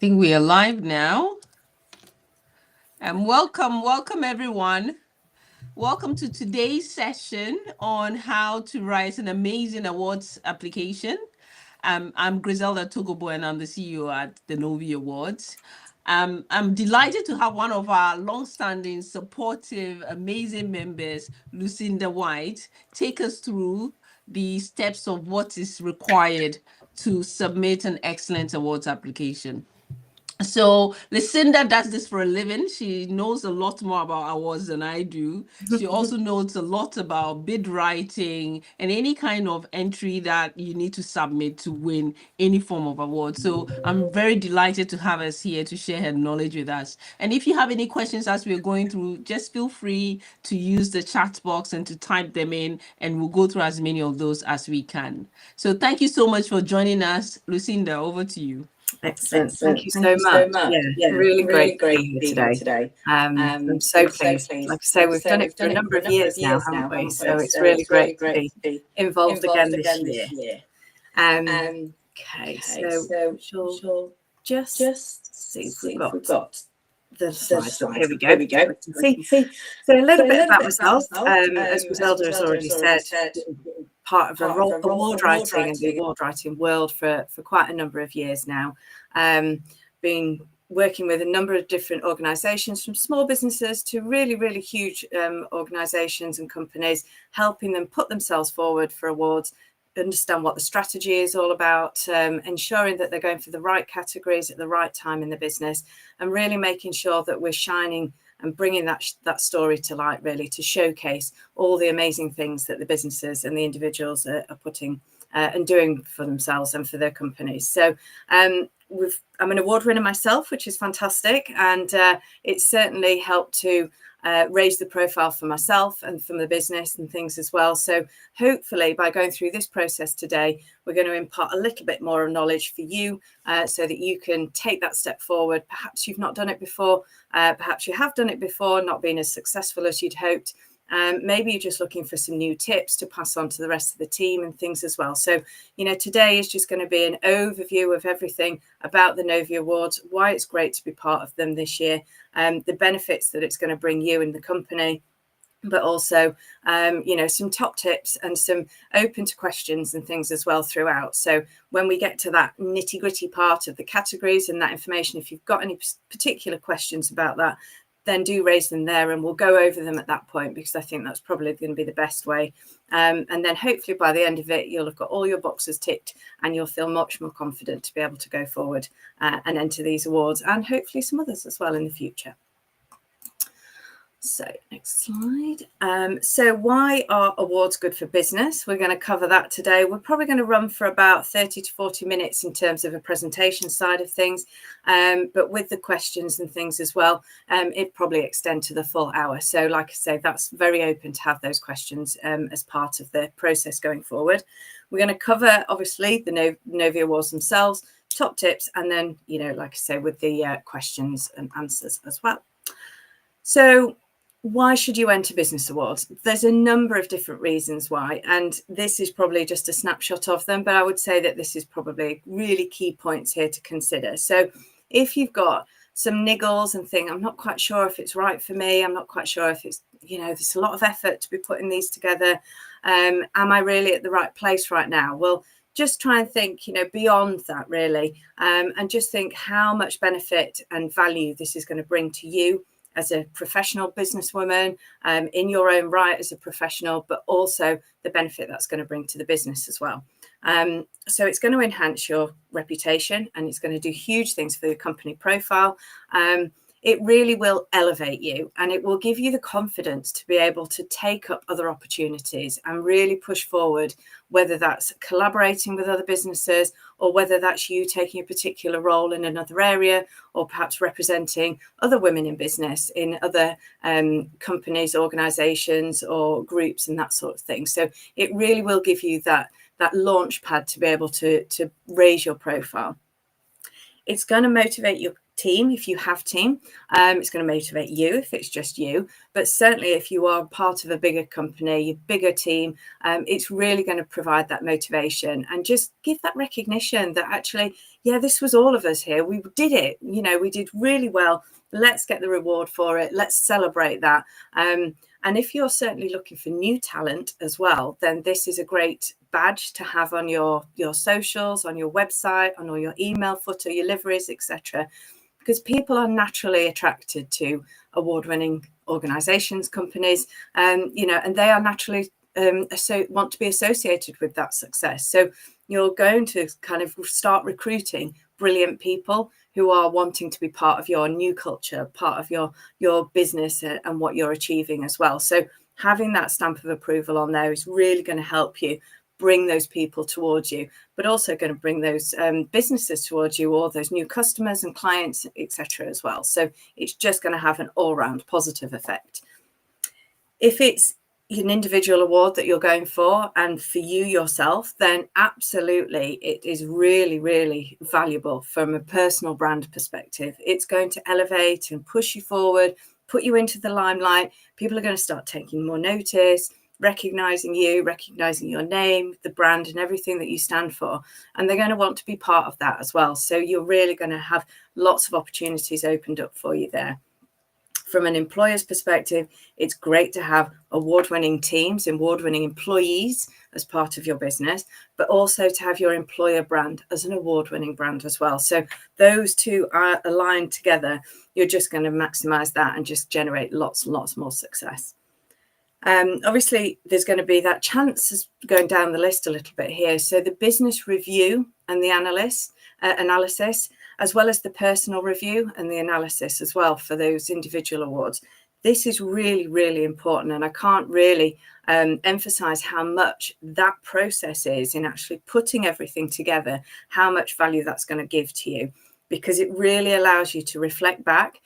think we are live now. And welcome everyone. Welcome to today's session on how to write an amazing awards application. I'm Griselda Togobo and I'm the CEO at the Novi Awards. I'm delighted to have one of our long-standing, supportive, amazing members, Lucinda White, take us through the steps of what is required to submit an excellent awards application. So Lucinda does this for a living. She knows a lot more about awards than I do. She also knows a lot about bid writing and any kind of entry that you need to submit to win any form of award. So I'm very delighted to have us here to share her knowledge with us. And if you have any questions as we're going through, just feel free to use the chat box and to type them in, and we'll go through as many of those as we can. So thank you so much for joining us. Lucinda, over to you. Excellent. Thank you so much. Yeah, really great to be here today. I'm so pleased. Like I say, we've done it for a number of years now, haven't we? So it's really great to be involved again this year. Okay, so we'll just see if we've got the slides up. Here we go. See. So a little bit about myself. As Griselda has already said, part of award writing and the award writing world for quite a number of years now. Been working with a number of different organisations, from small businesses to really, really huge organisations and companies, helping them put themselves forward for awards, understand what the strategy is all about, ensuring that they're going for the right categories at the right time in the business, and really making sure that we're shining and bringing that story to light, really, to showcase all the amazing things that the businesses and the individuals are putting and doing for themselves and for their companies. So I'm an award winner myself, which is fantastic, and it's certainly helped to raise the profile for myself and from the business and things as well. So hopefully by going through this process today, we're going to impart a little bit more of knowledge for you so that you can take that step forward. Perhaps you've not done it before, perhaps you have done it before, not been as successful as you'd hoped. Maybe you're just looking for some new tips to pass on to the rest of the team and things as well. So, today is just going to be an overview of everything about the Novi Awards, why it's great to be part of them this year, the benefits that it's going to bring you and the company, but also, some top tips and some open to questions and things as well throughout. So when we get to that nitty gritty part of the categories and that information, if you've got any particular questions about that, then do raise them there and we'll go over them at that point, because I think that's probably going to be the best way. And then hopefully by the end of it, you'll have got all your boxes ticked and you'll feel much more confident to be able to go forward and enter these awards, and hopefully some others as well in the future. So next slide. So why are awards good for business? We're going to cover that today. We're probably going to run for about 30 to 40 minutes in terms of a presentation side of things. But with the questions and things as well, it probably extend to the full hour. So like I say, that's very open to have those questions as part of the process going forward. We're going to cover, obviously, the Novi Awards themselves, top tips, and then, like I say, with the questions and answers as well. So why should you enter business awards? There's a number of different reasons why, and this is probably just a snapshot of them, but I would say that this is probably really key points here to consider. So if you've got some niggles and think, I'm not quite sure if it's right for me, I'm not quite sure if it's, there's a lot of effort to be putting these together. Am I really at the right place right now? Well, just try and think, beyond that really, and just think how much benefit and value this is going to bring to you as a professional businesswoman, in your own right as a professional, but also the benefit that's going to bring to the business as well. So it's going to enhance your reputation and it's going to do huge things for your company profile. It really will elevate you and it will give you the confidence to be able to take up other opportunities and really push forward, whether that's collaborating with other businesses or whether that's you taking a particular role in another area, or perhaps representing other women in business in other companies, organizations or groups and that sort of thing. So it really will give you that launch pad to be able to raise your profile. It's going to motivate your team, if you have team. It's going to motivate you if it's just you. But certainly if you are part of a bigger company, bigger team, it's really going to provide that motivation and just give that recognition that actually, yeah, this was all of us here. We did it. You know, we did really well. Let's get the reward for it. Let's celebrate that. And if you're certainly looking for new talent as well, then this is a great badge to have on your socials, on your website, on all your email footer, your liveries, etc. Because people are naturally attracted to award-winning organizations, companies, you know, and they are naturally want to be associated with that success. So you're going to kind of start recruiting brilliant people who are wanting to be part of your new culture, part of your business and what you're achieving as well. So having that stamp of approval on there is really going to help you bring those people towards you, but also going to bring those businesses towards you, or those new customers and clients, etc. as well. So it's just going to have an all-round positive effect. If it's an individual award that you're going for and for you yourself, then absolutely it is really, really valuable from a personal brand perspective. It's going to elevate and push you forward, put you into the limelight. People are going to start taking more notice, recognizing you, recognizing your name, the brand and everything that you stand for. And they're going to want to be part of that as well. So you're really going to have lots of opportunities opened up for you there. From an employer's perspective, it's great to have award-winning teams, award-winning employees as part of your business, but also to have your employer brand as an award-winning brand as well. So those two are aligned together. You're just going to maximize that and just generate lots and lots more success. Obviously, there's going to be that chance going down the list a little bit here. So the business review and the analysis, as well as the personal review and the analysis as well for those individual awards. This is really, really important. And I can't really emphasize how much that process is in actually putting everything together, how much value that's going to give to you, because it really allows you to reflect back.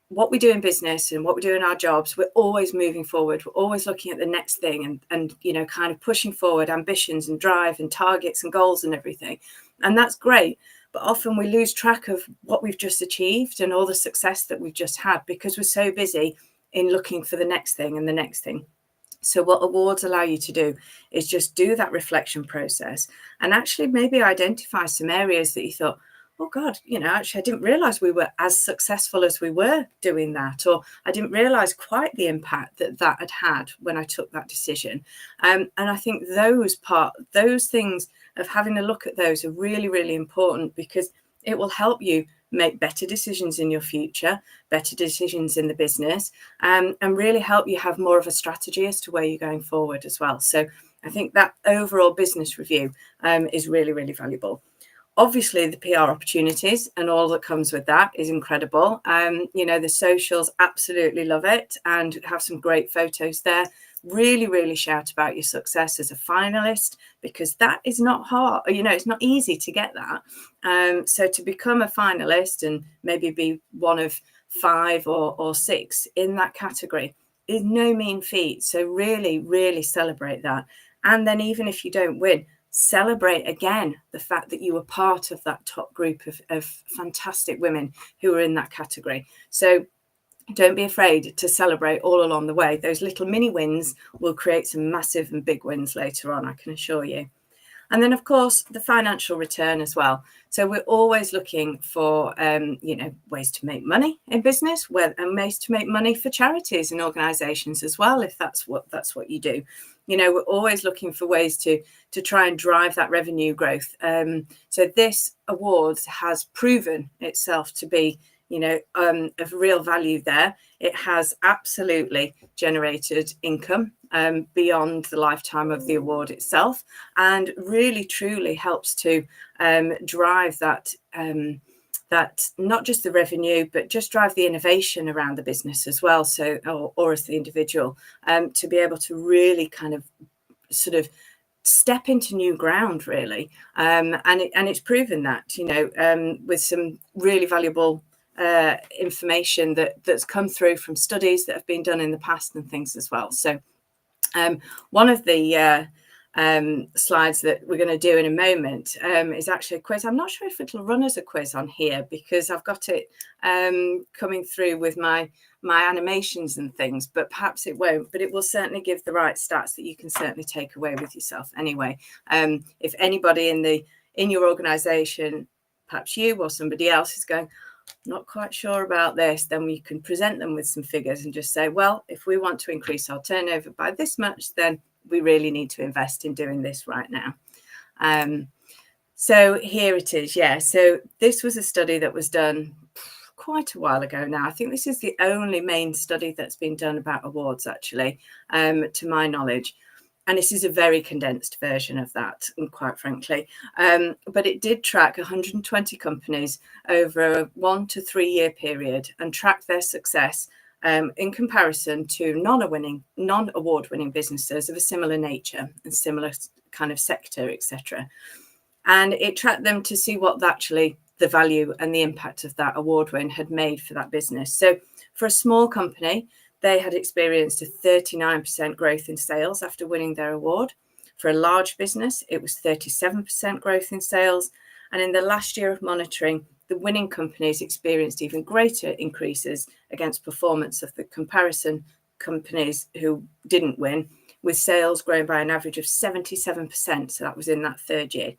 What we do in business and what we do in our jobs, we're always moving forward. We're always looking at the next thing and you know, kind of pushing forward ambitions and drive and targets and goals and everything. And that's great. But often we lose track of what we've just achieved and all the success that we've just had because we're so busy in looking for the next thing and the next thing. So what awards allow you to do is just do that reflection process and actually maybe identify some areas that you thought, oh God, you know, actually, I didn't realize we were as successful as we were doing that, or I didn't realize quite the impact that that had when I took that decision. And I think those things of having a look at those are really, really important because it will help you make better decisions in your future, better decisions in the business, and really help you have more of a strategy as to where you're going forward as well. So I think that overall business review is really, really valuable. Obviously, the PR opportunities and all that comes with that is incredible. You know, the socials absolutely love it and have some great photos there. Really, really shout about your success as a finalist because that is not hard. You know, it's not easy to get that. So to become a finalist and maybe be one of 5 or 6 in that category is no mean feat. So really, really celebrate that. And then even if you don't win, celebrate again the fact that you were part of that top group of fantastic women who were in that category. So don't be afraid to celebrate all along the way. Those little mini wins will create some massive and big wins later on, I can assure you. And then, of course, the financial return as well. So we're always looking for, you know, ways to make money in business, and ways to make money for charities and organisations as well, if that's what you do. You know, we're always looking for ways to try and drive that revenue growth. So this award has proven itself to be, you know, of real value there. It has absolutely generated income beyond the lifetime of the award itself, and really truly helps to drive that not just the revenue, but just drive the innovation around the business as well. So, or as the individual, to be able to really kind of sort of step into new ground, really. And it's proven that, you know, with some really valuable information that's come through from studies that have been done in the past and things as well. So one of the slides that we're going to do in a moment is actually a quiz. I'm not sure if it'll run as a quiz on here because I've got it coming through with my animations and things, but perhaps it won't. But it will certainly give the right stats that you can certainly take away with yourself anyway. If anybody in your organisation, perhaps you or somebody else, is going, not quite sure about this, then we can present them with some figures and just say, well, if we want to increase our turnover by this much, then we really need to invest in doing this right now. So here it is. Yeah, so this was a study that was done quite a while ago now. I think this is the only main study that's been done about awards, actually, to my knowledge. And this is a very condensed version of that, and quite frankly. But it did track 120 companies over a 1 to 3 year period and track their success in comparison to non-award winning businesses of a similar nature and similar kind of sector, etc. And it tracked them to see what actually the value and the impact of that award win had made for that business. So for a small company, they had experienced a 39% growth in sales after winning their award. For a large business, it was 37% growth in sales. And in the last year of monitoring, the winning companies experienced even greater increases against performance of the comparison companies who didn't win, with sales growing by an average of 77%. So that was in that third year.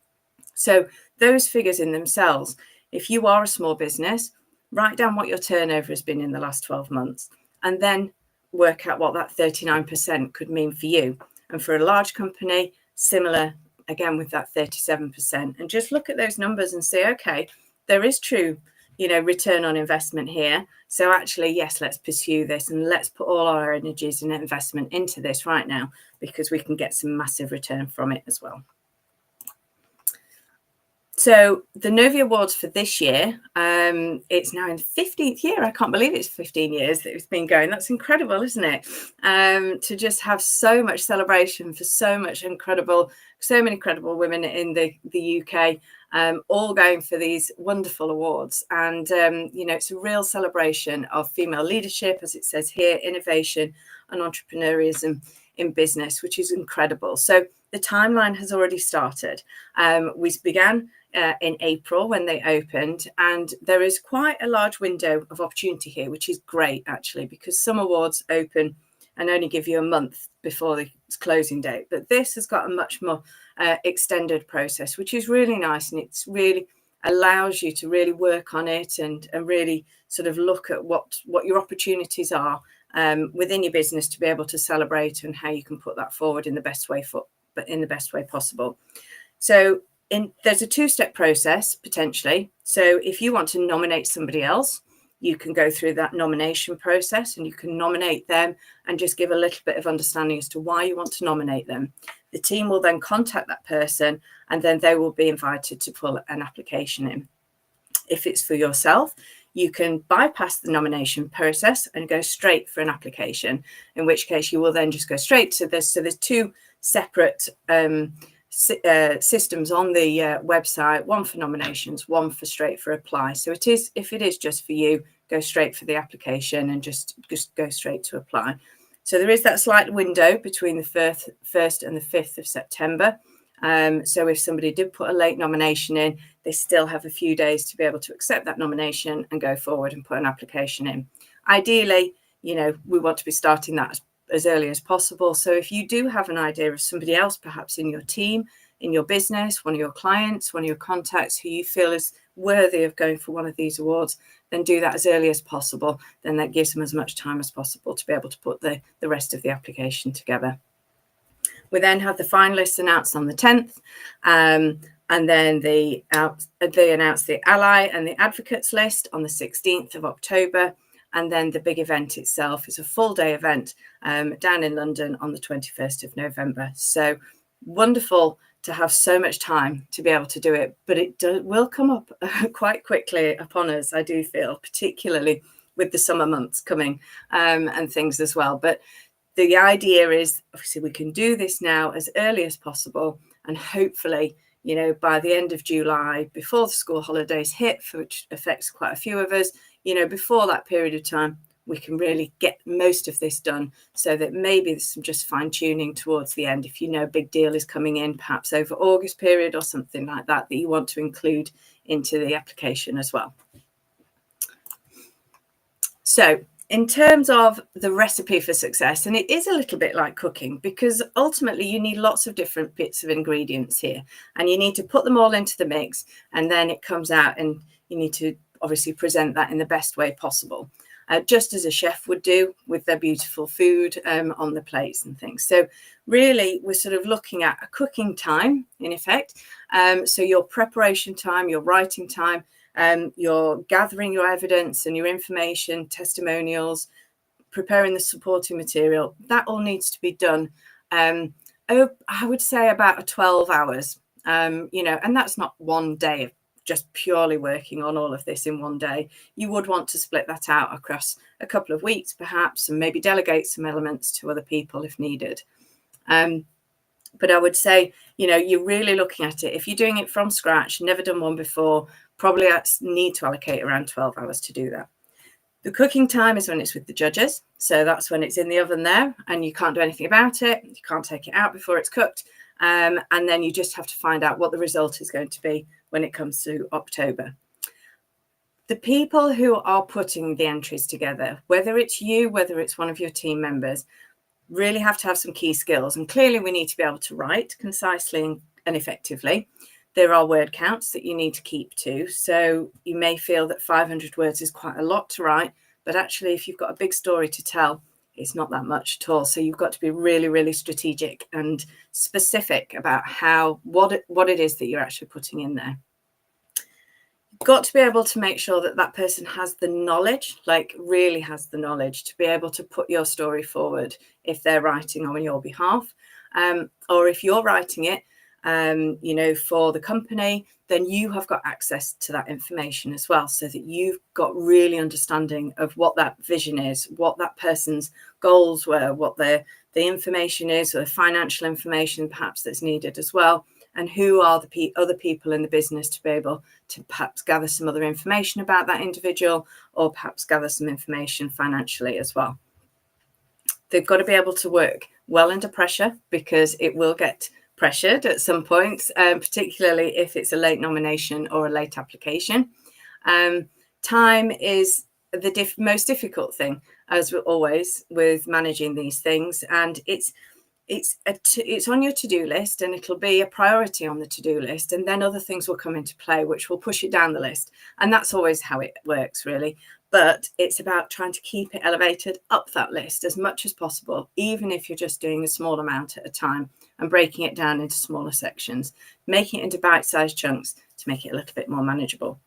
So those figures in themselves, if you are a small business, write down what your turnover has been in the last 12 months. And then work out what that 39% could mean for you. And for a large company, similar, again, with that 37%. And just look at those numbers and say, okay, there is true, return on investment here. So actually, yes, let's pursue this and let's put all our energies and investment into this right now, because we can get some massive return from it as well. So the Novi Awards for this year, it's now in the 15th year. I can't believe it's 15 years that it's been going. That's incredible, isn't it? To just have so much celebration for so many incredible women in the UK, all going for these wonderful awards. And, it's a real celebration of female leadership, as it says here, innovation and entrepreneurism in business, which is incredible. So the timeline has already started. We began in April when they opened, and there is quite a large window of opportunity here, which is great actually, because some awards open and only give you a month before the closing date, but this has got a much more extended process, which is really nice, and it's really allows you to really work on it and really sort of look at what your opportunities are within your business to be able to celebrate, and how you can put that forward in the best way possible. So there's a two-step process potentially. So if you want to nominate somebody else, you can go through that nomination process and you can nominate them and just give a little bit of understanding as to why you want to nominate them. The team will then contact that person, and then they will be invited to pull an application in. If it's for yourself, you can bypass the nomination process and go straight for an application, in which case you will then just go straight to this. So there's two separate systems on the website, one for nominations, one for straight for apply. So if it is just for you, go straight for the application and just go straight to apply. So there is that slight window between the 1st and the 5th of September. So if somebody did put a late nomination in, they still have a few days to be able to accept that nomination and go forward and put an application in. Ideally, we want to be starting that as early as possible. So if you do have an idea of somebody else, perhaps in your team, in your business, one of your clients, one of your contacts who you feel is worthy of going for one of these awards, then do that as early as possible. Then that gives them as much time as possible to be able to put the rest of the application together. We then have the finalists announced on the 10th, and then they announce the ally and the advocates list on the 16th of October. And then the big event itself is a full day event down in London on the 21st of November. So wonderful to have so much time to be able to do it, but it will come up quite quickly upon us, I do feel, particularly with the summer months coming and things as well. But the idea is, obviously, we can do this now as early as possible, and hopefully, by the end of July, before the school holidays hit, which affects quite a few of us, before that period of time, we can really get most of this done, so that maybe there's some just fine tuning towards the end. If you know a big deal is coming in, perhaps over August period or something like that, that you want to include into the application as well. So in terms of the recipe for success, and it is a little bit like cooking, because ultimately you need lots of different bits of ingredients here, and you need to put them all into the mix, and then it comes out, and you need to obviously present that in the best way possible, just as a chef would do with their beautiful food on the plates and things. So really, we're sort of looking at a cooking time, in effect. So your preparation time, your writing time, you're gathering your evidence and your information, testimonials, preparing the supporting material. That all needs to be done. I would say about 12 hours, and that's not one day of just purely working on all of this in one day. You would want to split that out across a couple of weeks, perhaps, and maybe delegate some elements to other people if needed. But I would say, you're really looking at it. If you're doing it from scratch, never done one before, probably need to allocate around 12 hours to do that. The cooking time is when it's with the judges. So that's when it's in the oven there and you can't do anything about it. You can't take it out before it's cooked. And then you just have to find out what the result is going to be when it comes to October. The people who are putting the entries together, whether it's you, whether it's one of your team members, really have to have some key skills. And clearly we need to be able to write concisely and effectively. There are word counts that you need to keep to. So you may feel that 500 words is quite a lot to write, but actually if you've got a big story to tell, it's not that much at all. So you've got to be really, really strategic and specific about what it is that you're actually putting in there. You've got to be able to make sure that that person has the knowledge, really has the knowledge to be able to put your story forward if they're writing on your behalf, or if you're writing it, for the company, then you have got access to that information as well, so that you've got really understanding of what that vision is, what that person's goals were, what the information is, or the financial information perhaps that's needed as well, and who are the other people in the business to be able to perhaps gather some other information about that individual, or perhaps gather some information financially as well. They've got to be able to work well under pressure, because it will get pressured at some points, particularly if it's a late nomination or a late application. Time is the most difficult thing, as always, with managing these things, and it's on your to-do list, and it'll be a priority on the to-do list, and then other things will come into play which will push it down the list, and that's always how it works, really. But it's about trying to keep it elevated up that list as much as possible, even if you're just doing a small amount at a time, and breaking it down into smaller sections, making it into bite-sized chunks to make it a little bit more manageable.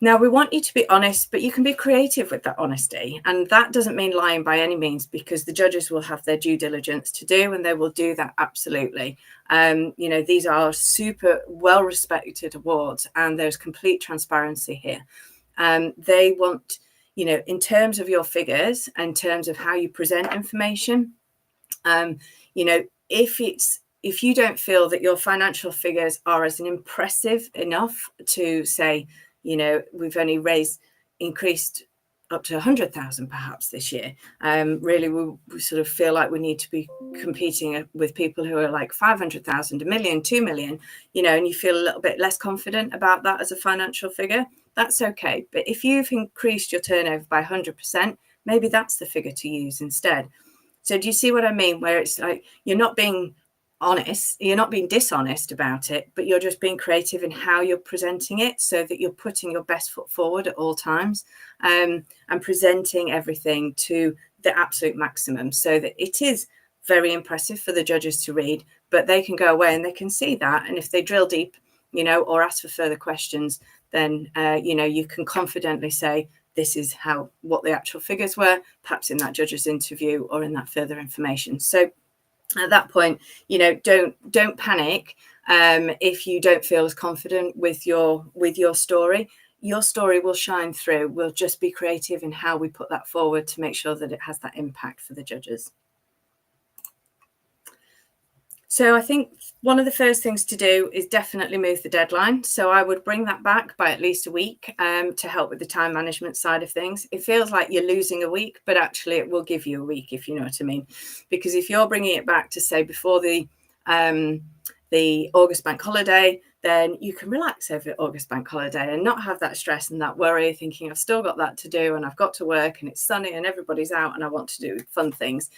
Now, we want you to be honest, but you can be creative with that honesty. And that doesn't mean lying by any means, because the judges will have their due diligence to do, and they will do that absolutely. These are super well-respected awards, and there's complete transparency here. They want, in terms of your figures, in terms of how you present information, if you don't feel that your financial figures are as impressive enough to say, we've only increased up to 100,000 perhaps this year. Really, we sort of feel like we need to be competing with people who are like 500,000, a million, 2 million, and you feel a little bit less confident about that as a financial figure. That's okay. But if you've increased your turnover by 100%, maybe that's the figure to use instead. So do you see what I mean? Where it's like, you're not being honest, you're not being dishonest about it, but you're just being creative in how you're presenting it, so that you're putting your best foot forward at all times, and presenting everything to the absolute maximum, so that it is very impressive for the judges to read, but they can go away and they can see that. And if they drill deep, or ask for further questions, then, you can confidently say, this is what the actual figures were, perhaps in that judge's interview or in that further information. So at that point, don't panic if you don't feel as confident with your story. Your story will shine through. We'll just be creative in how we put that forward to make sure that it has that impact for the judges. So I think one of the first things to do is definitely move the deadline. So I would bring that back by at least a week to help with the time management side of things. It feels like you're losing a week, but actually it will give you a week, if you know what I mean. Because if you're bringing it back to, say, before the August bank holiday, then you can relax over August bank holiday and not have that stress and that worry, thinking I've still got that to do and I've got to work and it's sunny and everybody's out and I want to do fun things.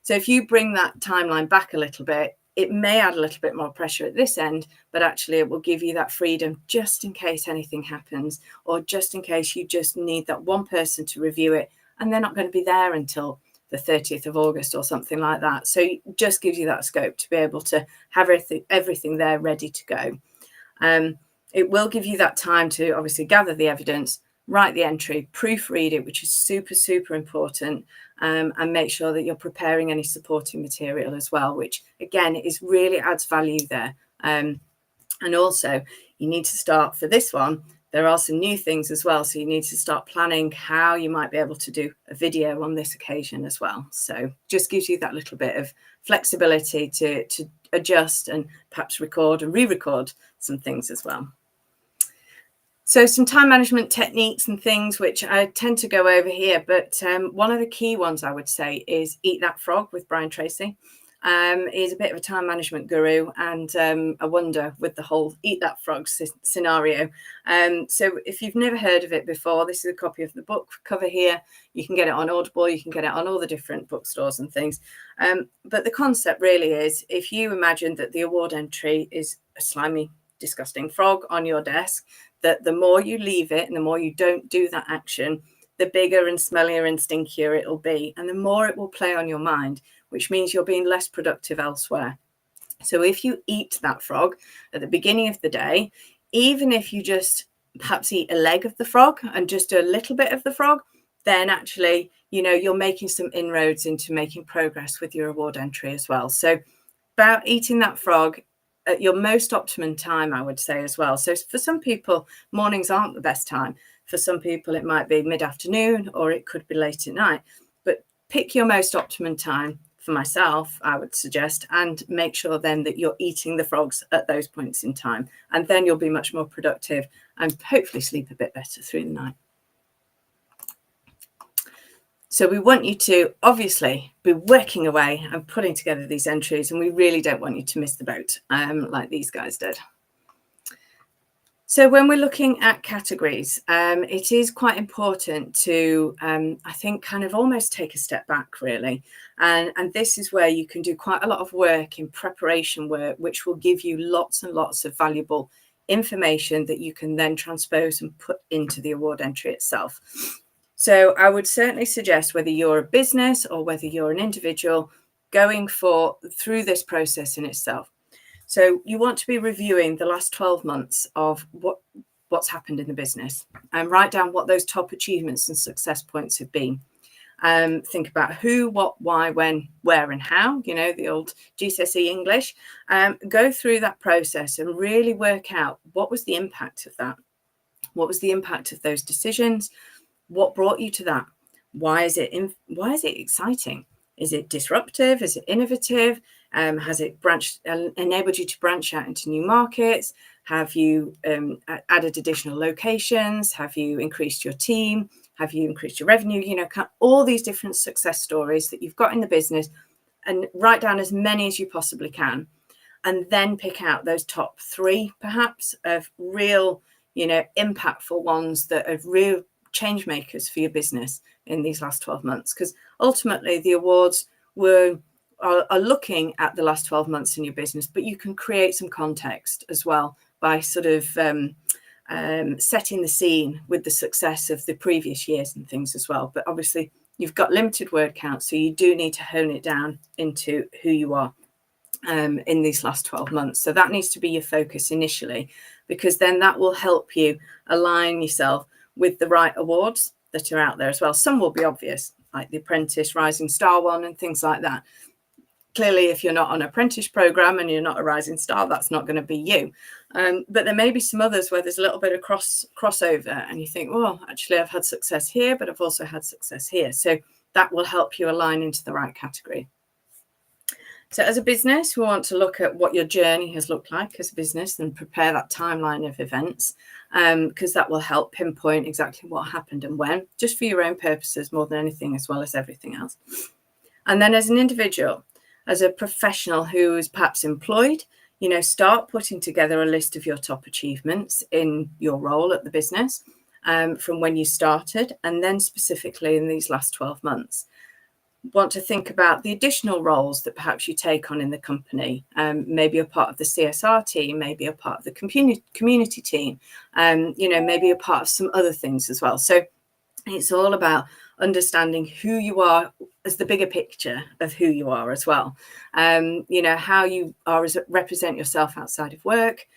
So if you bring that timeline back a little bit, it may add a little bit more pressure at this end, but actually it will give you that freedom just in case anything happens, or just in case you just need that one person to review it and they're not going to be there until the 30th of August or something like that. So it just gives you that scope to be able to have everything there ready to go. It will give you that time to obviously gather the evidence, write the entry, proofread it, which is super, super important, and make sure that you're preparing any supporting material as well, which again is really adds value there. And also you need to start for this one. There are some new things as well. So you need to start planning how you might be able to do a video on this occasion as well. So just gives you that little bit of flexibility to adjust and perhaps record and re-record some things as well. So some time management techniques and things which I tend to go over here, but one of the key ones I would say is Eat That Frog with Brian Tracy. He's a bit of a time management guru and a wonder with the whole Eat That Frog scenario. So if you've never heard of it before, this is a copy of the book cover here. You can get it on Audible, you can get it on all the different bookstores and things. But the concept really is, if you imagine that the award entry is a slimy, disgusting frog on your desk, that the more you leave it and the more you don't do that action, the bigger and smellier and stinkier it'll be, and the more it will play on your mind, which means you're being less productive elsewhere. So if you eat that frog at the beginning of the day, even if you just perhaps eat a leg of the frog and just do a little bit of the frog, then actually, you know, you're making some inroads into making progress with your award entry as well. So about eating that frog at your most optimum time, I would say as well. So for some people, mornings aren't the best time. For some people, it might be mid-afternoon or it could be late at night. But pick your most optimum time. For myself, I would suggest, and make sure then that you're eating the frogs at those points in time, and then you'll be much more productive and hopefully sleep a bit better through the night. So we want you to obviously be working away and putting together these entries, and we really don't want you to miss the boat like these guys did. So when we're looking at categories, it is quite important to, I think, kind of almost take a step back, really. And this is where you can do quite a lot of work in preparation work, which will give you lots and lots of valuable information that you can then transpose and put into the award entry itself. So I would certainly suggest, whether you're a business or whether you're an individual, going through this process in itself. So you want to be reviewing the last 12 months of what's happened in the business, and write down what those top achievements and success points have been. Think about who, what, why, when, where, and how, you know, the old GCSE English. Go through that process and really work out what was the impact of that. What was the impact of those decisions? What brought you to that? Why is it exciting? Is it disruptive? Is it innovative? Has it enabled you to branch out into new markets? Have you added additional locations? Have you increased your team? Have you increased your revenue? You know, all these different success stories that you've got in the business, and write down as many as you possibly can. And then pick out those top 3, perhaps, of real, you know, impactful ones that are real change makers for your business in these last 12 months. Because ultimately the awards are looking at the last 12 months in your business, but you can create some context as well by sort of setting the scene with the success of the previous years and things as well. But obviously you've got limited word count, so you do need to hone it down into who you are in these last 12 months. So that needs to be your focus initially, because then that will help you align yourself with the right awards that are out there as well. Some will be obvious, like the Apprentice, Rising Star one and things like that. Clearly, if you're not on an apprentice program and you're not a rising star, that's not going to be you. But there may be some others where there's a little bit of crossover, and you think, well, actually, I've had success here, but I've also had success here. So that will help you align into the right category. So as a business, we want to look at what your journey has looked like as a business and prepare that timeline of events, because that will help pinpoint exactly what happened and when, just for your own purposes more than anything, as well as everything else. And then as an individual, as a professional who is perhaps employed, start putting together a list of your top achievements in your role at the business, from when you started, and then specifically in these last 12 months. Want to think about the additional roles that perhaps you take on in the company. Maybe you're part of the CSR team, maybe you're part of the community team, maybe you're part of some other things as well. So it's all about understanding who you are as the bigger picture of who you are as well. How you are as represent yourself outside of work,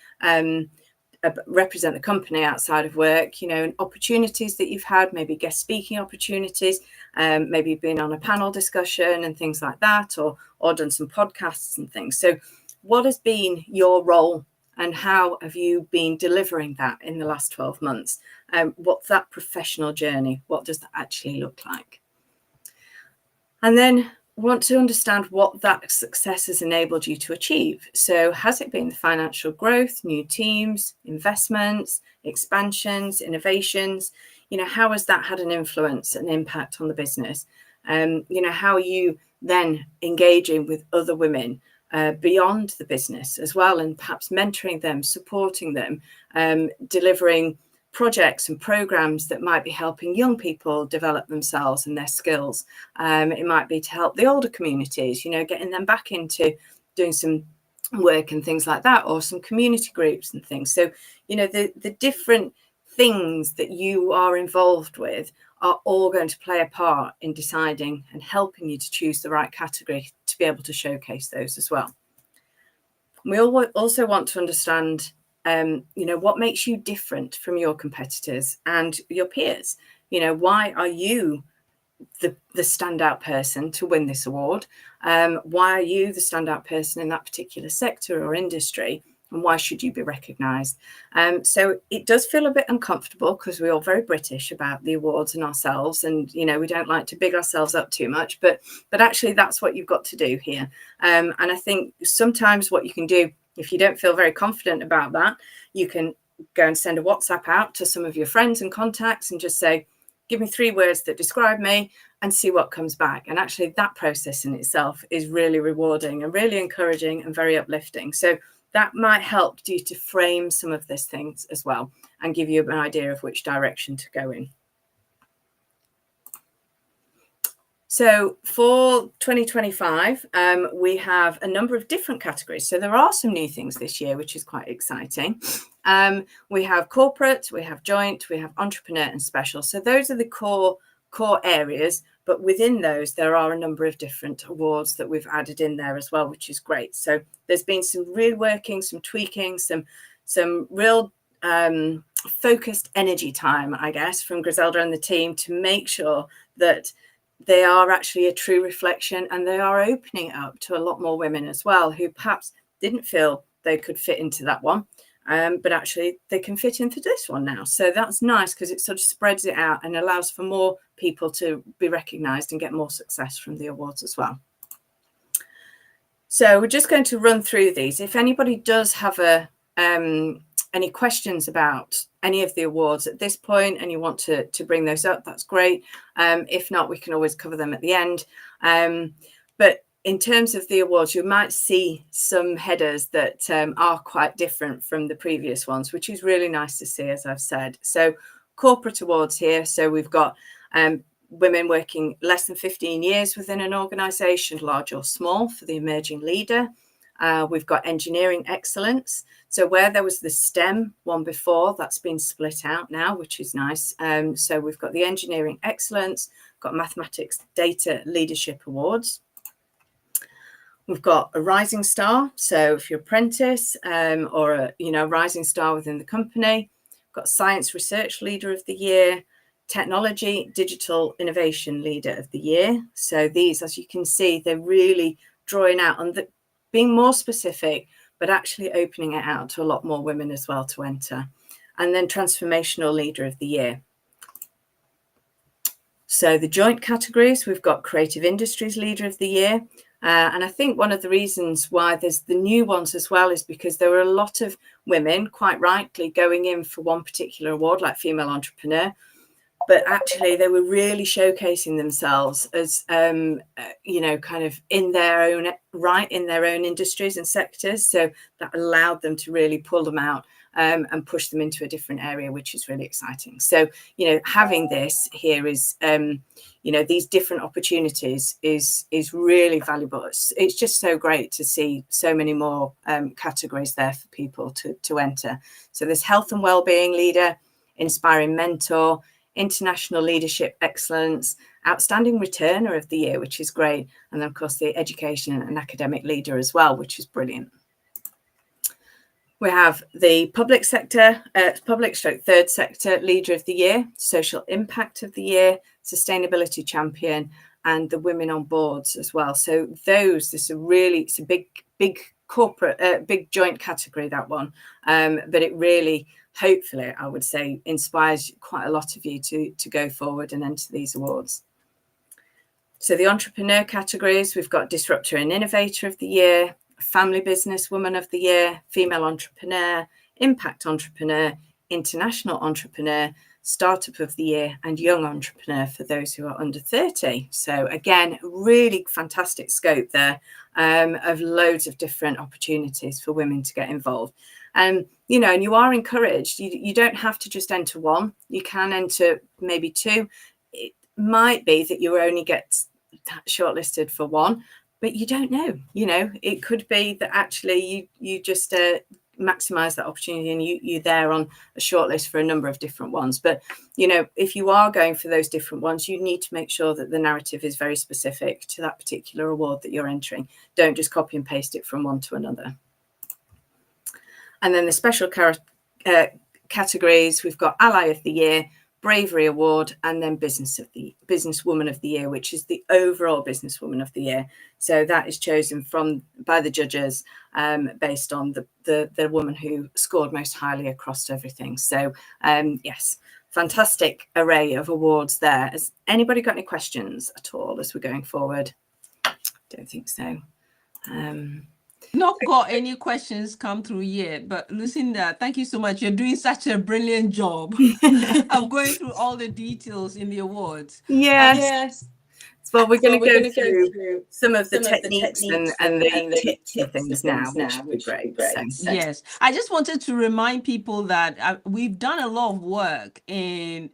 represent the company outside of work, and opportunities that you've had, maybe guest speaking opportunities, maybe you've been on a panel discussion and things like that, or done some podcasts and things. So what has been your role and how have you been delivering that in the last 12 months? What's that professional journey? What does that actually look like? And then want to understand what that success has enabled you to achieve. So has it been the financial growth, new teams, investments, expansions, innovations? How has that had an influence and impact on the business? How are you then engaging with other women beyond the business as well, and perhaps mentoring them, supporting them, delivering projects and programs that might be helping young people develop themselves and their skills. It might be to help the older communities, getting them back into doing some work and things like that, or some community groups and things. So, the different things that you are involved with are all going to play a part in deciding and helping you to choose the right category to be able to showcase those as well. We also want to understand what makes you different from your competitors and your peers. Why are you the standout person to win this award? Why are you the standout person in that particular sector or industry? And why should you be recognised? So it does feel a bit uncomfortable because we're all very British about the awards and ourselves, and we don't like to big ourselves up too much. But actually, that's what you've got to do here. And I think sometimes what you can do, if you don't feel very confident about that, you can go and send a WhatsApp out to some of your friends and contacts and just say, give me 3 words that describe me, and see what comes back. And actually that process in itself is really rewarding and really encouraging and very uplifting. So that might help you to frame some of these things as well and give you an idea of which direction to go in. So for 2025, we have a number of different categories. So there are some new things this year, which is quite exciting. We have corporate, we have joint, we have entrepreneur and special. So those are the core areas. But within those, there are a number of different awards that we've added in there as well, which is great. So there's been some reworking, some tweaking, some real focused energy time, I guess, from Griselda and the team to make sure that they are actually a true reflection, and they are opening it up to a lot more women as well who perhaps didn't feel they could fit into that one. But actually they can fit into this one now. So that's nice because it sort of spreads it out and allows for more people to be recognised and get more success from the awards as well. So we're just going to run through these. If anybody does have any questions about any of the awards at this point and you want to bring those up, that's great. If not, we can always cover them at the end. But in terms of the awards, you might see some headers that are quite different from the previous ones, which is really nice to see, as I've said. So corporate awards here. So we've got women working less than 15 years within an organisation, large or small, for the emerging leader. We've got engineering excellence. So where there was the STEM one before, that's been split out now, which is nice. So we've got the engineering excellence, got mathematics data leadership awards. We've got a rising star. So if you're apprentice or a rising star within the company, we've got science research leader of the year, technology digital innovation leader of the year. So these, as you can see, they're really drawing out on being more specific, but actually opening it out to a lot more women as well to enter. And then transformational leader of the year. So the joint categories, we've got creative industries leader of the year. And I think one of the reasons why there's the new ones as well is because there were a lot of women, quite rightly, going in for one particular award, like Female Entrepreneur. But actually, they were really showcasing themselves as, you know, kind of in their own right, in their own industries and sectors. So that allowed them to really pull them out and push them into a different area, which is really exciting. So, you know, having this here is, you know, these different opportunities is really valuable. It's just so great to see so many more categories there for people to enter. So there's health and wellbeing leader, inspiring mentor, international leadership excellence, outstanding returner of the year, which is great. And then, of course, the education and academic leader as well, which is brilliant. We have the public sector, third sector leader of the year, social impact of the year, sustainability champion, and the women on boards as well. So it's a big corporate, big joint category, that one. But it really, hopefully, I would say, inspires quite a lot of you to go forward and enter these awards. So the entrepreneur categories, we've got disruptor and innovator of the year, family business woman of the year, female entrepreneur, impact entrepreneur, international entrepreneur, startup of the year, and young entrepreneur for those who are under 30. So again, really fantastic scope there of loads of different opportunities for women to get involved. And, you know, and you are encouraged. You don't have to just enter one. You can enter maybe two. It might be that you only get shortlisted for one, but you don't know. You know, it could be that actually you just maximize that opportunity and you're there on a shortlist for a number of different ones. But, you know, if you are going for those different ones, you need to make sure that the narrative is very specific to that particular award that you're entering. Don't just copy and paste it from one to another. And then the special categories, we've got Ally of the Year, Bravery Award, and then Businesswoman of the Year, which is the overall Businesswoman of the Year. So that is chosen by the judges based on the woman who scored most highly across everything. So yes, fantastic array of awards there. Has anybody got any questions at all as we're going forward? Don't think so. Not got any questions come through yet, but Lucinda, thank you so much. You're doing such a brilliant job. I'm going through all the details in the awards. Yes. Well, we're going to go through some of the techniques and the tips and things now, which would be great. So. Yes, I just wanted to remind people that we've done a lot of work in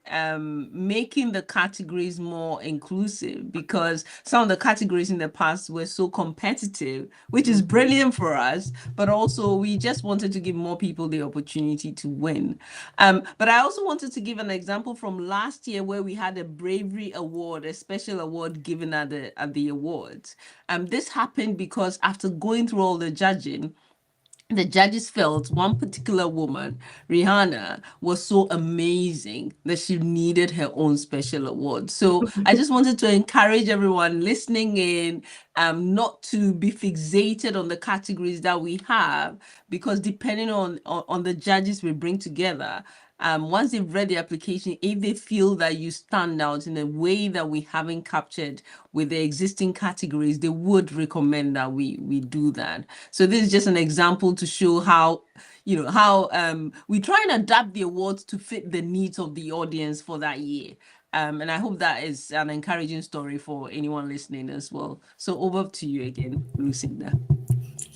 making the categories more inclusive, because some of the categories in the past were so competitive, which is brilliant for us, but also we just wanted to give more people the opportunity to win. But I also wanted to give an example from last year where we had a Bravery Award, a special award given at the awards. This happened because after going through all the judging, the judges felt one particular woman, Rihanna, was so amazing that she needed her own special award. So I just wanted to encourage everyone listening in not to be fixated on the categories that we have, because depending on the judges we bring together, once they've read the application, if they feel that you stand out in a way that we haven't captured with the existing categories, they would recommend that we do that. So this is just an example to show how, we try and adapt the awards to fit the needs of the audience for that year. And I hope that is an encouraging story for anyone listening as well. So over to you again, Lucinda.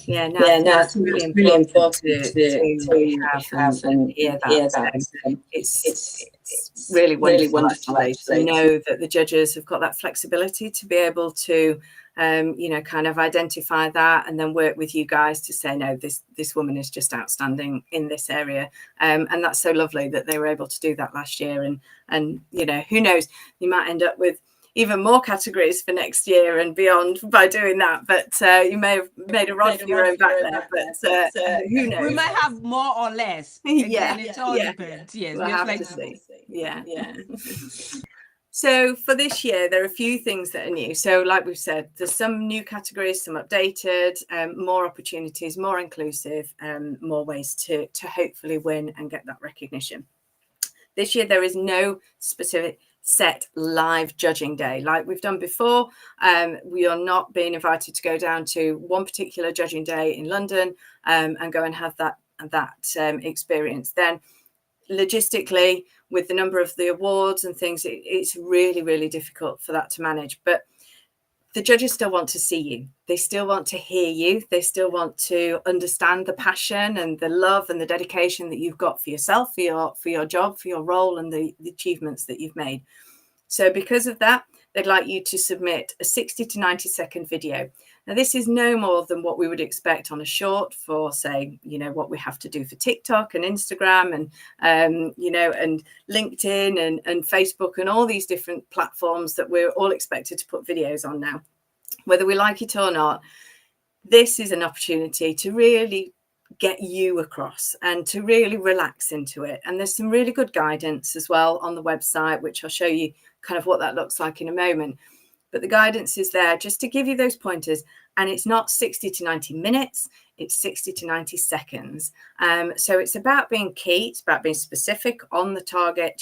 Yeah, no, it's really important to have and hear that. It's really wonderful actually to know that the judges have got that flexibility to be able to, kind of identify that and then work with you guys to say, no, this woman is just outstanding in this area. And that's so lovely that they were able to do that last year. And who knows, you might end up with even more categories for next year and beyond by doing that, but you may have made a rod for your own back there, but who knows, we might have more or less. Again, it all depends. Yes, we'll have to see. Yeah. So for this year, there are a few things that are new. So like we've said, there's some new categories, some updated, more opportunities, more inclusive, more ways to hopefully win and get that recognition. This year, there is no specific set live judging day like we've done before. We are not being invited to go down to one particular judging day in London and go and have that experience. Then logistically, with the number of the awards and things, it's really, really difficult for that to manage. But the judges still want to see you. They still want to hear you. They still want to understand the passion and the love and the dedication that you've got for yourself, for your job, for your role, and the achievements that you've made. So because of that, they'd like you to submit a 60 to 90 second video. Now, this is no more than what we would expect on a short for, say, what we have to do for TikTok and Instagram and, and LinkedIn and Facebook and all these different platforms that we're all expected to put videos on now. Whether we like it or not, this is an opportunity to really get you across and to really relax into it. And there's some really good guidance as well on the website, which I'll show you kind of what that looks like in a moment. But the guidance is there just to give you those pointers. And it's not 60 to 90 minutes, it's 60 to 90 seconds. So it's about being key, it's about being specific on the target,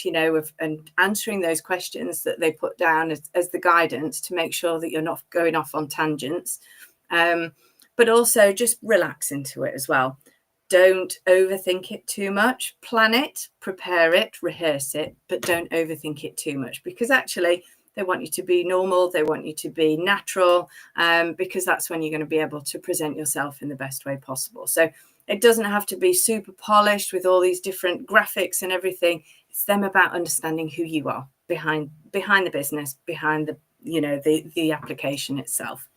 and answering those questions that they put down as the guidance to make sure that you're not going off on tangents. But also just relax into it as well. Don't overthink it too much. Plan it, prepare it, rehearse it, but don't overthink it too much, because actually they want you to be normal. They want you to be natural, because that's when you're going to be able to present yourself in the best way possible. So it doesn't have to be super polished with all these different graphics and everything. It's them about understanding who you are behind the business, behind the application itself.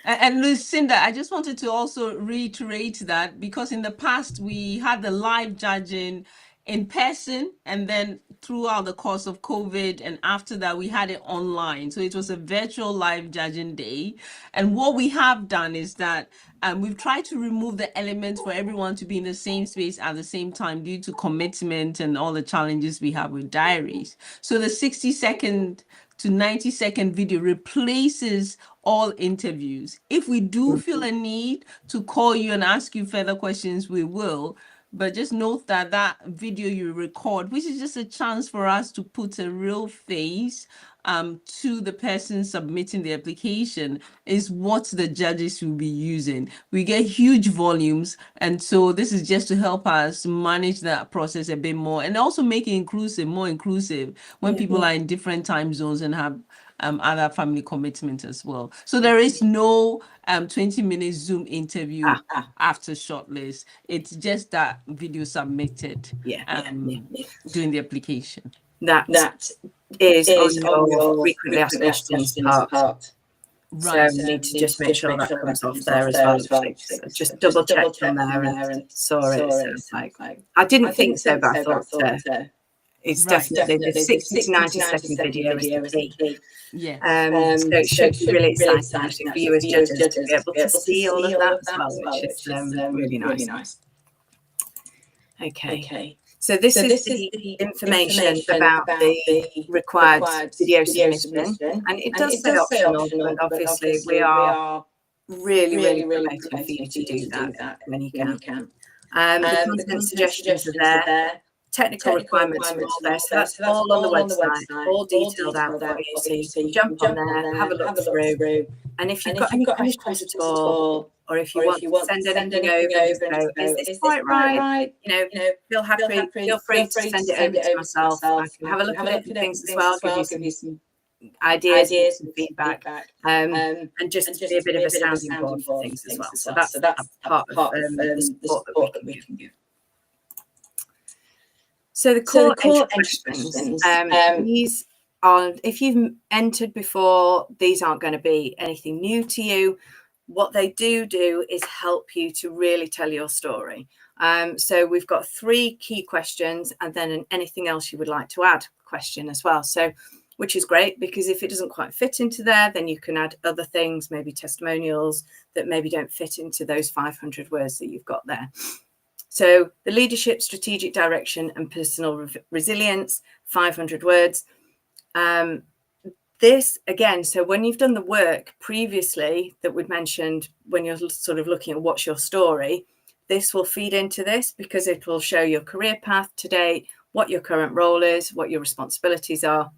And Lucinda, I just wanted to also reiterate that, because in the past we had the live judging in person, and then throughout the course of COVID and after that we had it online. So it was a virtual live judging day. And what we have done is that we've tried to remove the elements for everyone to be in the same space at the same time due to commitment and all the challenges we have with diaries. So the 60-second to 90-second video replaces all interviews. If we do feel a need to call you and ask you further questions, we will. But just note that that video you record, which is just a chance for us to put a real face to the person submitting the application, is what the judges will be using. We get huge volumes, and so this is just to help us manage that process a bit more and also make it more inclusive when people are in different time zones and have other family commitments as well. So there is no 20-minute Zoom interview after shortlist. It's just that video submitted during the application. That is on your frequently asked questions part. Right. So we need to just make sure that comes off there as well. Just double checked on there and saw it. So it's like, I didn't think so, but I thought it's definitely the 60 to 90 second video is the key. Yeah. So it should be really exciting actually for you as judges to be able to see all of that as well, which is really nice. Okay. So this is the information about the required video submission, and it does say optional, but obviously we are really promoting for you to do that when you can. The content suggestions are there. Technical requirements are all there, so that's all on the website, all detailed out for you, so you can jump on there, have a look through, and if you've got any questions at all, or if you want to send anything over and go, is this quite right? Feel free to send it over to myself. I can have a look at it and things as well, give you some ideas and some feedback, and just be a bit of a sounding board for things as well. So that's part of the support that we can give. So the core entry questions, these are, if you've entered before, these aren't going to be anything new to you. What they do is help you to really tell your story. So we've got 3 key questions and then anything else you would like to add question as well. So, which is great, because if it doesn't quite fit into there, then you can add other things, maybe testimonials that maybe don't fit into those 500 words that you've got there. So the leadership, strategic direction and personal resilience, 500 words. This again, so when you've done the work previously that we've mentioned, when you're sort of looking at what's your story, this will feed into this, because it will show your career path to date, what your current role is, what your responsibilities are,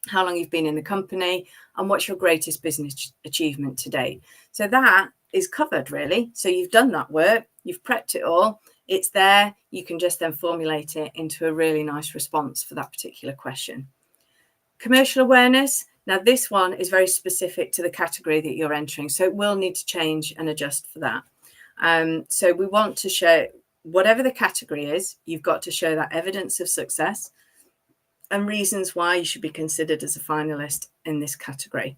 how long you've been in the company, and what's your greatest business achievement to date. So that is covered, really. So you've done that work, you've prepped it all, it's there. You can just then formulate it into a really nice response for that particular question. Commercial awareness. Now, this one is very specific to the category that you're entering, so it will need to change and adjust for that. So we want to show, whatever the category is, you've got to show that evidence of success and reasons why you should be considered as a finalist in this category.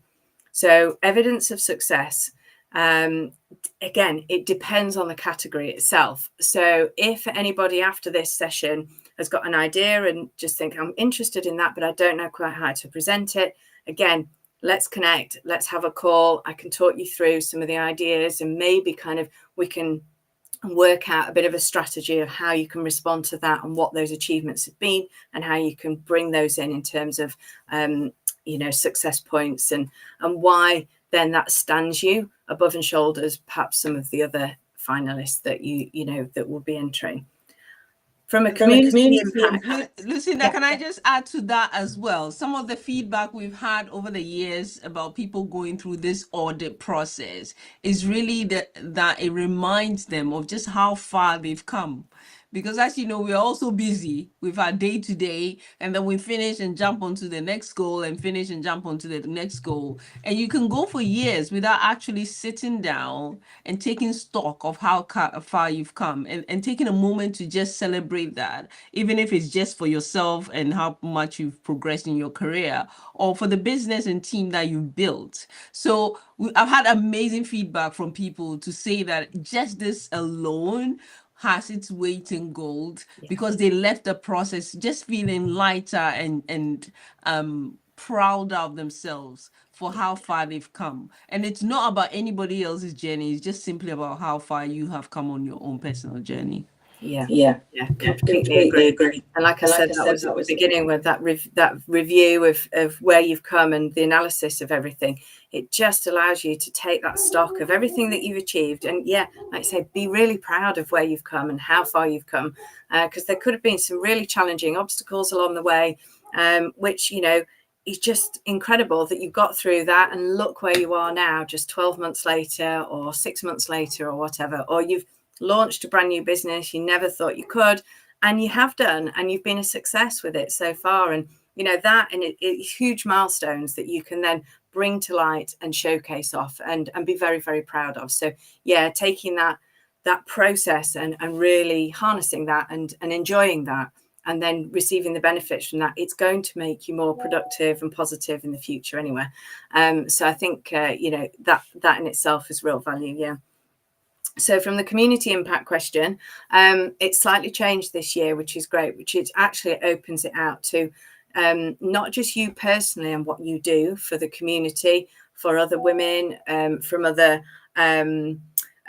So evidence of success, again, it depends on the category itself. So if anybody after this session has got an idea and just think, I'm interested in that, but I don't know quite how to present it, again, let's connect, let's have a call. I can talk you through some of the ideas, and maybe kind of we can work out a bit of a strategy of how you can respond to that and what those achievements have been, and how you can bring those in terms of success points, and why then that stands you above and shoulders perhaps some of the other finalists that that will be entering. From a community impact. Lucinda, can I just add to that as well? Some of the feedback we've had over the years about people going through this audit process is really that it reminds them of just how far they've come. Because as you know, we're also busy with our day-to-day, and then we finish and jump onto the next goal and finish and jump onto the next goal. And you can go for years without actually sitting down and taking stock of how far you've come, and taking a moment to just celebrate that, even if it's just for yourself and how much you've progressed in your career, or for the business and team that you've built. So I've had amazing feedback from people to say that just this alone has its weight in gold, because they left the process just feeling lighter and proud of themselves for how far they've come. And it's not about anybody else's journey, it's just simply about how far you have come on your own personal journey. Yeah, completely agree. And like I said, that was at the beginning with that review of where you've come and the analysis of everything. It just allows you to take that stock of everything that you've achieved, and like I say, be really proud of where you've come and how far you've come, because there could have been some really challenging obstacles along the way, which it's just incredible that you got through that, and look where you are now, just 12 months later or 6 months later or whatever, or you've launched a brand new business you never thought you could, and you have done, and you've been a success with it so far. And that, and it's huge milestones that you can then bring to light and showcase off and be very, very proud of. So taking that process and really harnessing that and enjoying that, and then receiving the benefits from that, it's going to make you more productive and positive in the future anyway. So I think that in itself is real value. So from the community impact question, it's slightly changed this year, which is great, which is actually it opens it out to not just you personally and what you do for the community, for other women, from other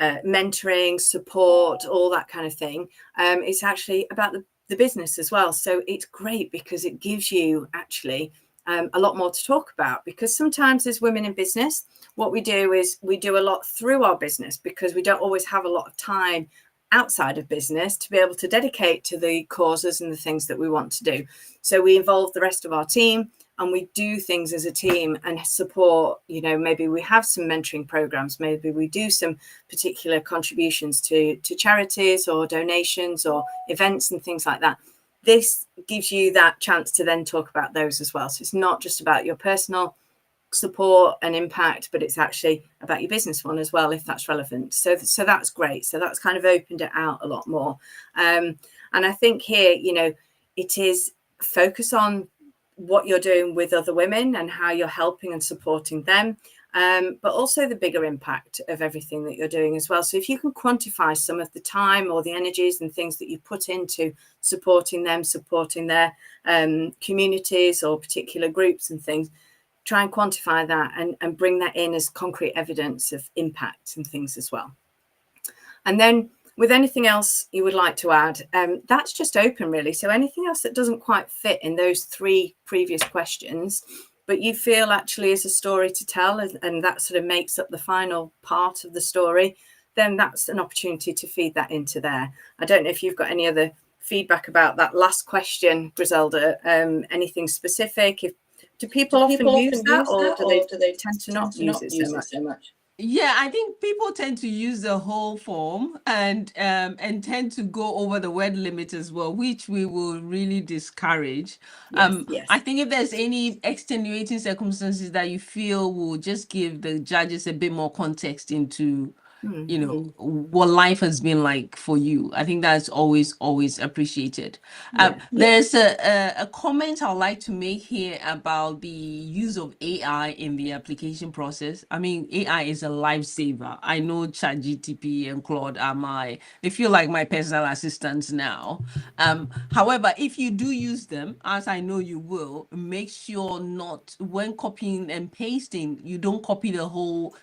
mentoring, support, all that kind of thing. It's actually about the business as well. So it's great because it gives you actually a lot more to talk about, because sometimes as women in business, what we do is we do a lot through our business because we don't always have a lot of time outside of business to be able to dedicate to the causes and the things that we want to do. So we involve the rest of our team and we do things as a team and support, maybe we have some mentoring programs, maybe we do some particular contributions to charities or donations or events and things like that. This gives you that chance to then talk about those as well. So it's not just about your personal support and impact, but it's actually about your business one as well, if that's relevant. So that's great. So that's kind of opened it out a lot more. And I think here, it is focus on what you're doing with other women and how you're helping and supporting them, but also the bigger impact of everything that you're doing as well. So if you can quantify some of the time or the energies and things that you put into supporting them, supporting their communities or particular groups and things, try and quantify that and bring that in as concrete evidence of impact and things as well. And then with anything else you would like to add, that's just open really. So anything else that doesn't quite fit in those 3 previous questions, but you feel actually is a story to tell, and that sort of makes up the final part of the story, then that's an opportunity to feed that into there. I don't know if you've got any other feedback about that last question, Griselda. Anything specific? Do people often use that, or do they tend to not use it so much? Yeah, I think people tend to use the whole form and tend to go over the word limit as well, which we will really discourage. Yes. I think if there's any extenuating circumstances that you feel will just give the judges a bit more context into what life has been like for you. I think that's always appreciated. There's a comment I'd like to make here about the use of AI in the application process. I mean, AI is a lifesaver. I know ChatGTP and Claude they feel like my personal assistants now. However, if you do use them, as I know you will, make sure not when copying and pasting, you don't copy the whole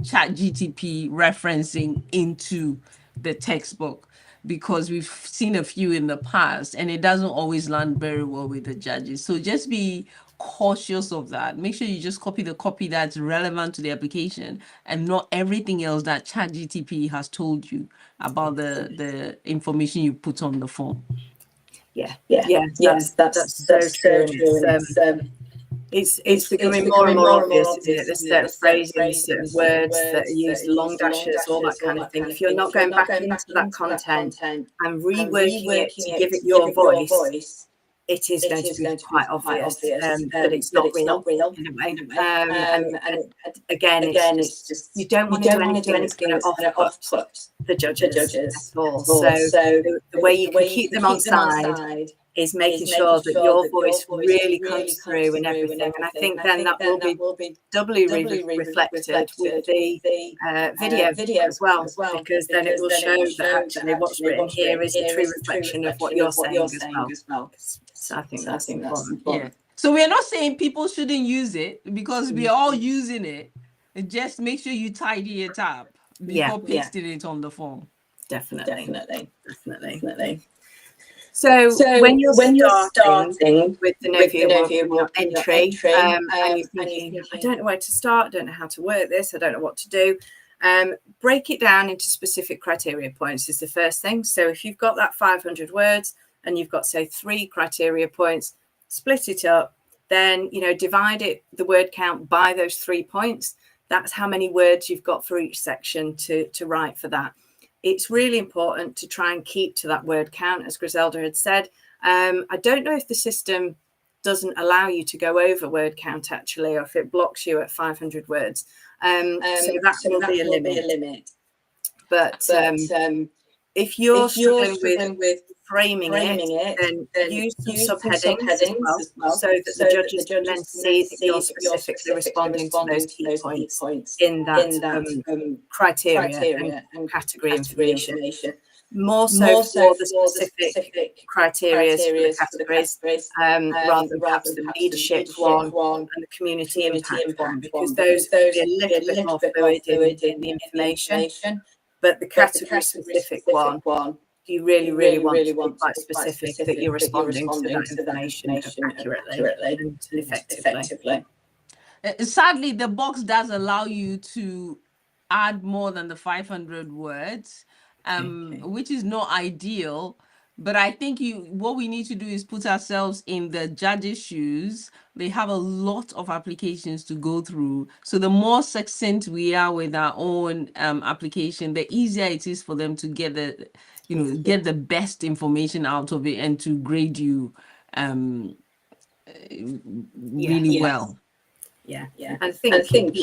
ChatGTP referencing into the textbook, because we've seen a few in the past and it doesn't always land very well with the judges. So just be cautious of that. Make sure you just copy the copy that's relevant to the application and not everything else that ChatGTP has told you about the information you put on the form. Yes, that's so true. It's becoming more and more obvious, isn't it? There's certain phrases, certain words that are used, long dashes, all that kind of thing. If you're not going back into that content and reworking it to give it your voice, it is going to be quite obvious that it's not real in a way. And again, it's just, you don't want to do anything that's going to off-put the judges at all. So the way you can keep them on side is making sure that your voice really comes through and everything. And I think then that will be doubly reflected with the video as well, because then it will show that actually what's written here is a true reflection of what you're saying as well. So I think that's important. Yeah. So we're not saying people shouldn't use it, because we're all using it. Just make sure you tidy it up before pasting it on the form. Definitely. So when you're starting with the Novi Awards entry, and you're thinking, I don't know where to start, I don't know how to work this, I don't know what to do, break it down into specific criteria points is the first thing. So if you've got that 500 words and you've got, say, 3 criteria points, split it up, then, divide the word count by those 3 points. That's how many words you've got for each section to write for that. It's really important to try and keep to that word count, as Griselda had said. I don't know if the system doesn't allow you to go over word count, actually, or if it blocks you at 500 words. So that will be a limit. But if you're struggling with framing it, then use some subheadings as well, so that the judges can then see that you're specifically responding to those key points in that criteria and category information. More so for the specific criteria for the categories, rather than perhaps the leadership one and the community impact one, because those will be a little bit more fluid in the information. But the category specific one, you really want to be quite specific that you're responding to that information accurately and effectively. Sadly, the box does allow you to add more than the 500 words, which is not ideal. But I think what we need to do is put ourselves in the judges' shoes. They have a lot of applications to go through. So the more succinct we are with our own application, the easier it is for them to get the best information out of it and to grade you really well. Yeah. I think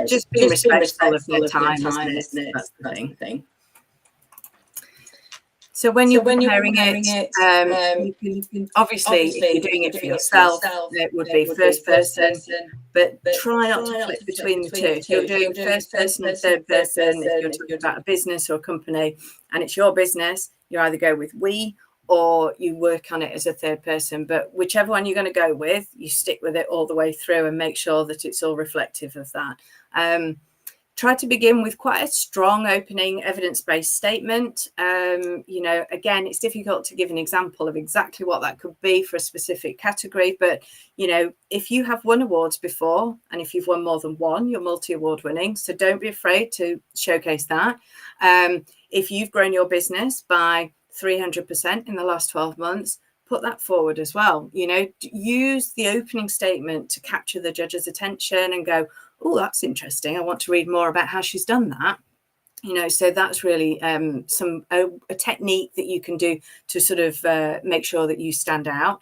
just being respectful of their time, isn't it? That's the thing. So when you're preparing it, you can obviously, if you're doing it for yourself, it would be first person, but try not to flip between the two. If you're doing first person and third person, if you're talking about a business or a company and it's your business, you either go with we or you work on it as a third person. But whichever one you're going to go with, you stick with it all the way through and make sure that it's all reflective of that. Try to begin with quite a strong opening evidence-based statement. Again, it's difficult to give an example of exactly what that could be for a specific category. But, if you have won awards before, and if you've won more than one, you're multi-award winning. So don't be afraid to showcase that. If you've grown your business by 300% in the last 12 months, put that forward as well. You know, use the opening statement to capture the judge's attention and go, oh, that's interesting. I want to read more about how she's done that. You know, so that's really a technique that you can do to sort of make sure that you stand out.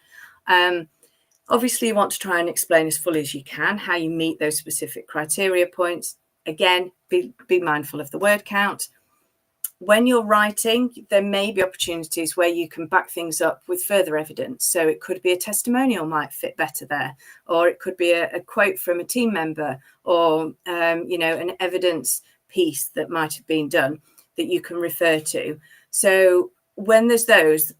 Obviously, you want to try and explain as fully as you can how you meet those specific criteria points. Again, be mindful of the word count. When you're writing, there may be opportunities where you can back things up with further evidence. So it could be a testimonial might fit better there, or it could be a quote from a team member, or, you know, an evidence piece that might have been done that you can refer to. So when there's those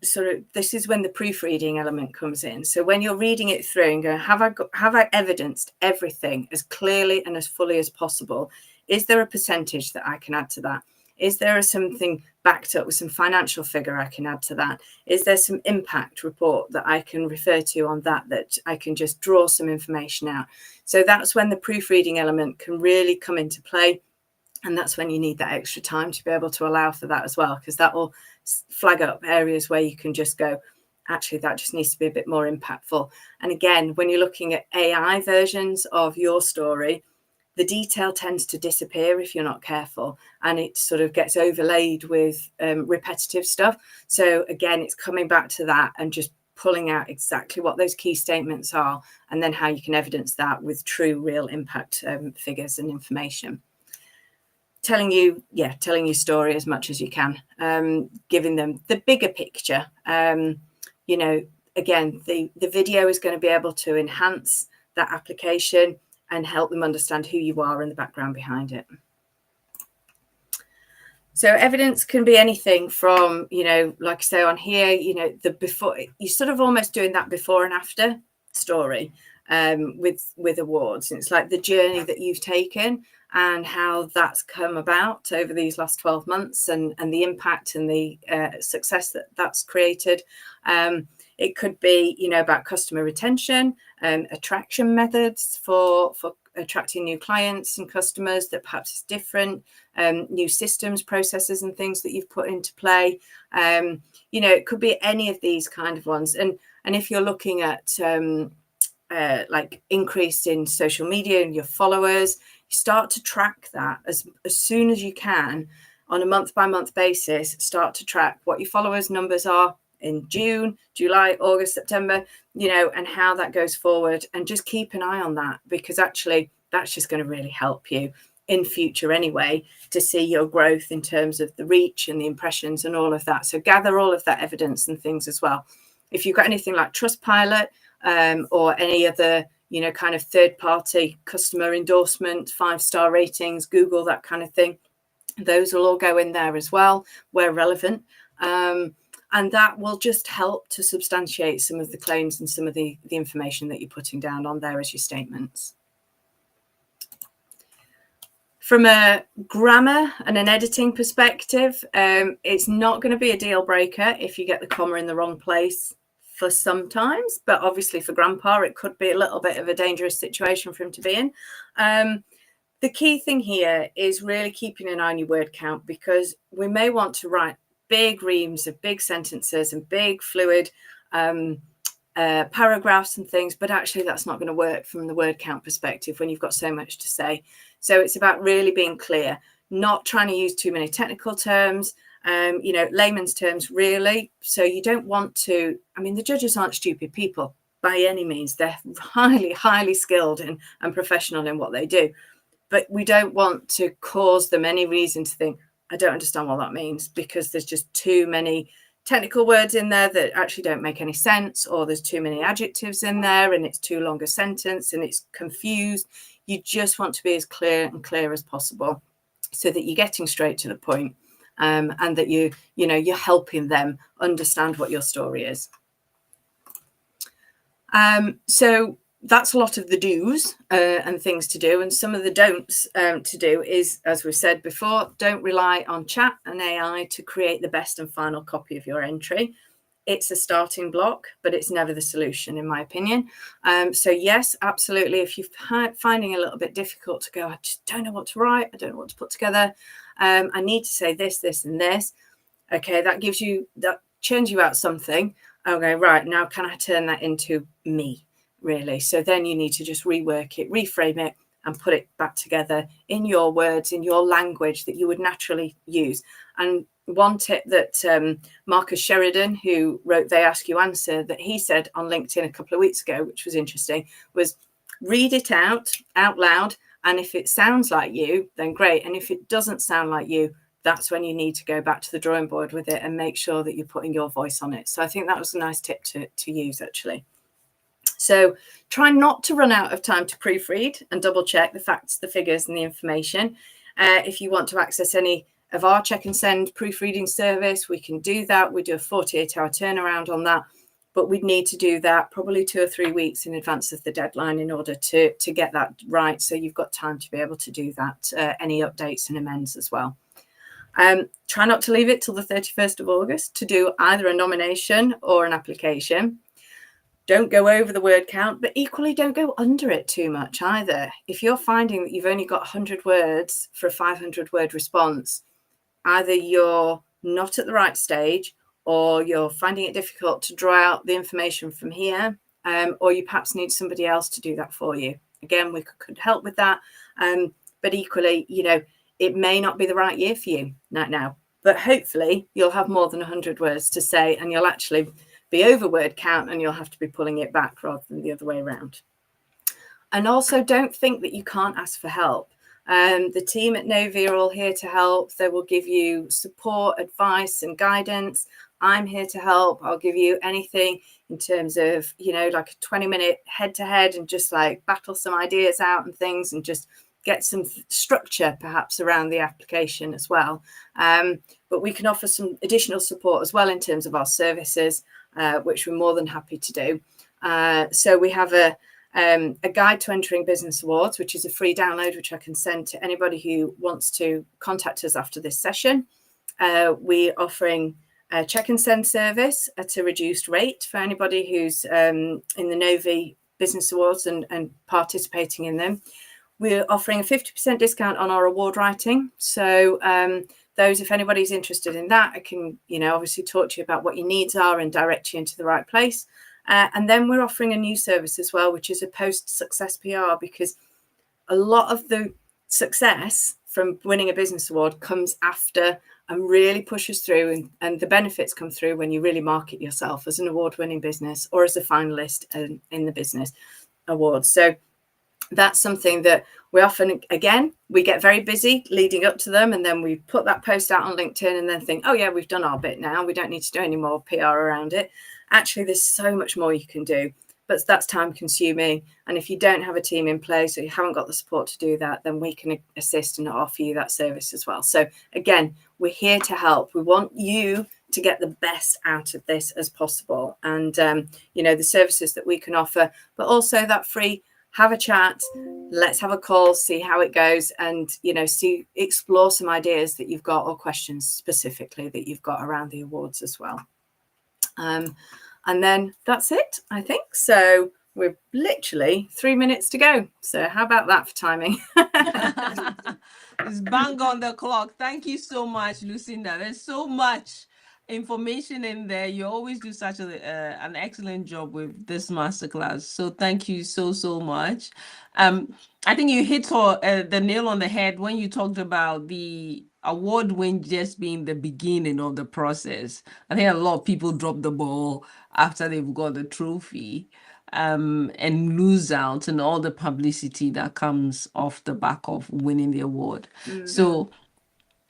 this is when the proofreading element comes in. So when you're reading it through and going, have I evidenced everything as clearly and as fully as possible? Is there a percentage that I can add to that? Is there something backed up with some financial figure I can add to that? Is there some impact report that I can refer to on that I can just draw some information out? So that's when the proofreading element can really come into play. And that's when you need that extra time to be able to allow for that as well, because that will flag up areas where you can just go, actually, that just needs to be a bit more impactful. And again, when you're looking at AI versions of your story, the detail tends to disappear if you're not careful, and it sort of gets overlaid with repetitive stuff. So again, it's coming back to that and just pulling out exactly what those key statements are, and then how you can evidence that with true, real impact figures and information. Telling you story as much as you can, giving them the bigger picture. You know, again, the video is going to be able to enhance that application and help them understand who you are and the background behind it. So evidence can be anything from, you know, like I say on here, you know, the before, you're sort of almost doing that before and after story with awards. And it's like the journey that you've taken and how that's come about over these last 12 months and the impact and the success that's created. It could be, you know, about customer retention, attraction methods for attracting new clients and customers that perhaps is different, new systems, processes and things that you've put into play. You know, it could be any of these kind of ones. And if you're looking at like increase in social media and your followers, you start to track that as soon as you can on a month-by-month basis. Start to track what your followers numbers are in June, July, August, September, you know, and how that goes forward, and just keep an eye on that, because actually that's just going to really help you in future anyway to see your growth in terms of the reach and the impressions and all of that. So gather all of that evidence and things as well. If you've got anything like Trustpilot or any other, you know, kind of third-party customer endorsement, 5-star ratings, Google, that kind of thing, those will all go in there as well where relevant. And that will just help to substantiate some of the claims and some of the information that you're putting down on there as your statements. From a grammar and an editing perspective, it's not going to be a deal breaker if you get the comma in the wrong place for sometimes, but obviously for Grandpa, it could be a little bit of a dangerous situation for him to be in. The key thing here is really keeping an eye on your word count, because we may want to write big reams of big sentences and big fluid paragraphs and things, but actually that's not going to work from the word count perspective when you've got so much to say. So it's about really being clear, not trying to use too many technical terms, you know, layman's terms really. So you don't want to, I mean, the judges aren't stupid people by any means. They're highly, highly skilled and professional in what they do. But we don't want to cause them any reason to think, I don't understand what that means, because there's just too many technical words in there that actually don't make any sense, or there's too many adjectives in there and it's too long a sentence and it's confused. You just want to be as clear as possible so that you're getting straight to the point, and that you're helping them understand what your story is. So that's a lot of the do's and things to do. And some of the don'ts to do is, as we've said before, don't rely on chat and AI to create the best and final copy of your entry. It's a starting block, but it's never the solution, in my opinion. So yes, absolutely. If you're finding it a little bit difficult to go, I just don't know what to write, I don't know what to put together, I need to say this, this, and this. Okay, that churns you out something. Okay, right, now can I turn that into me, really? So then you need to just rework it, reframe it, and put it back together in your words, in your language that you would naturally use. And one tip that Marcus Sheridan, who wrote They Ask You Answer, that he said on LinkedIn a couple of weeks ago, which was interesting, was read it out loud. And if it sounds like you, then great. And if it doesn't sound like you, that's when you need to go back to the drawing board with it and make sure that you're putting your voice on it. So I think that was a nice tip to use, actually. So try not to run out of time to proofread and double check the facts, the figures, and the information. If you want to access any of our check and send proofreading service, we can do that. We do a 48-hour turnaround on that, but we'd need to do that probably 2 or 3 weeks in advance of the deadline in order to get that right. So you've got time to be able to do that, any updates and amends as well. Try not to leave it till the 31st of August to do either a nomination or an application. Don't go over the word count, but equally don't go under it too much either. If you're finding that you've only got 100 words for a 500-word response, either you're not at the right stage or you're finding it difficult to draw out the information from here, or you perhaps need somebody else to do that for you. Again, we could help with that. But equally, it may not be the right year for you now, but hopefully you'll have more than 100 words to say, and you'll actually be over word count, and you'll have to be pulling it back rather than the other way around. And also, don't think that you can't ask for help. The team at Novi are all here to help. They will give you support, advice, and guidance. I'm here to help. I'll give you anything in terms of, like a 20-minute head-to-head and just like battle some ideas out and things and just get some structure perhaps around the application as well. But we can offer some additional support as well in terms of our services, which we're more than happy to do. So we have a guide to entering business awards, which is a free download, which I can send to anybody who wants to contact us after this session. We're offering a check and send service at a reduced rate for anybody who's in the Novi Business Awards and participating in them. We're offering a 50% discount on our award writing. So those, if anybody's interested in that, I can, obviously talk to you about what your needs are and direct you into the right place. And then we're offering a new service as well, which is a post-success PR, because a lot of the success from winning a business award comes after and really pushes through, and the benefits come through when you really market yourself as an award-winning business or as a finalist in the business awards. So that's something that we often, again, we get very busy leading up to them, and then we put that post out on LinkedIn and then think, oh yeah, we've done our bit now. We don't need to do any more PR around it. Actually, there's so much more you can do, but that's time consuming. And if you don't have a team in place or you haven't got the support to do that, then we can assist and offer you that service as well. So again, we're here to help. We want you to get the best out of this as possible. And, the services that we can offer, but also that free, have a chat, let's have a call, see how it goes, and, explore some ideas that you've got or questions specifically that you've got around the awards as well. And then that's it, I think. So we're literally 3 minutes to go. So how about that for timing? It's bang on the clock. Thank you so much, Lucinda. There's so much information in there. You always do such an excellent job with this masterclass. So thank you so much. I think you hit the nail on the head when you talked about the award win just being the beginning of the process. I think a lot of people drop the ball after they've got the trophy, and lose out on all the publicity that comes off the back of winning the award. Mm-hmm. So,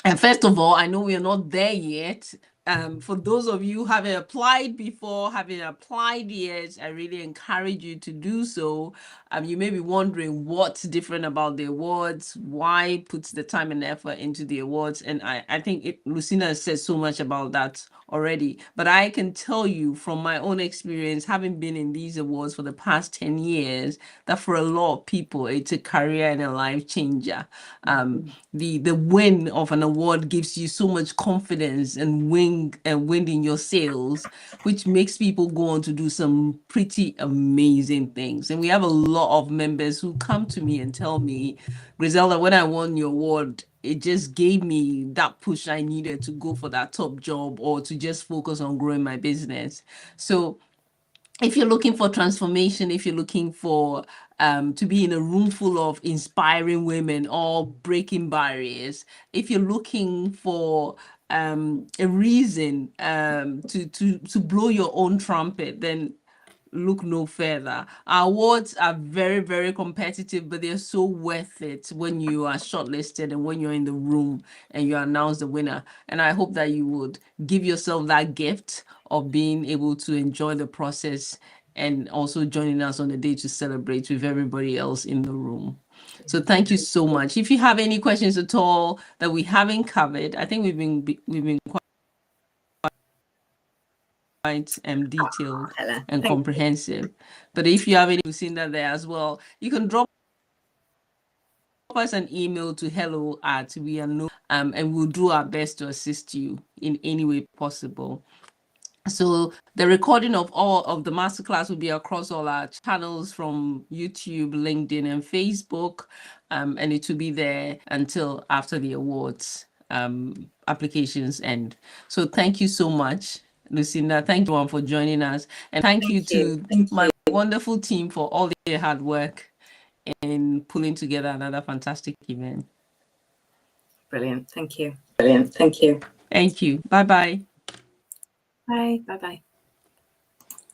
and first of all, I know we are not there yet. For those of you who haven't applied before, haven't applied yet, I really encourage you to do so. You may be wondering what's different about the awards, why puts the time and effort into the awards. And I think Lucinda said so much about that already. But I can tell you from my own experience, having been in these awards for the past 10 years, that for a lot of people, it's a career and a life changer. The win of an award gives you so much confidence and wind in your sales, which makes people go on to do some pretty amazing things. And we have a lot of members who come to me and tell me, Griselda, when I won your award, it just gave me that push I needed to go for that top job or to just focus on growing my business. So if you're looking for transformation, if you're looking for to be in a room full of inspiring women or breaking barriers, if you're looking for a reason to blow your own trumpet, then look no further. Our awards are very, very competitive, but they're so worth it when you are shortlisted and when you're in the room and you announce the winner. And I hope that you would give yourself that gift of being able to enjoy the process and also joining us on the day to celebrate with everybody else in the room. So thank you so much. If you have any questions at all that we haven't covered, I think we've been quite detailed and comprehensive. But if you have any Lucinda there as well, you can drop us an email to hello@weareno, and we'll do our best to assist you in any way possible. So the recording of all of the masterclass will be across all our channels from YouTube, LinkedIn, and Facebook, and it will be there until after the awards applications end. So thank you so much, Lucinda. Thank you everyone for joining us, and thank you to my wonderful team for all their hard work in pulling together another fantastic event. Brilliant. Thank you. Brilliant. Thank you. Thank you. Bye-bye. Bye. Bye-bye.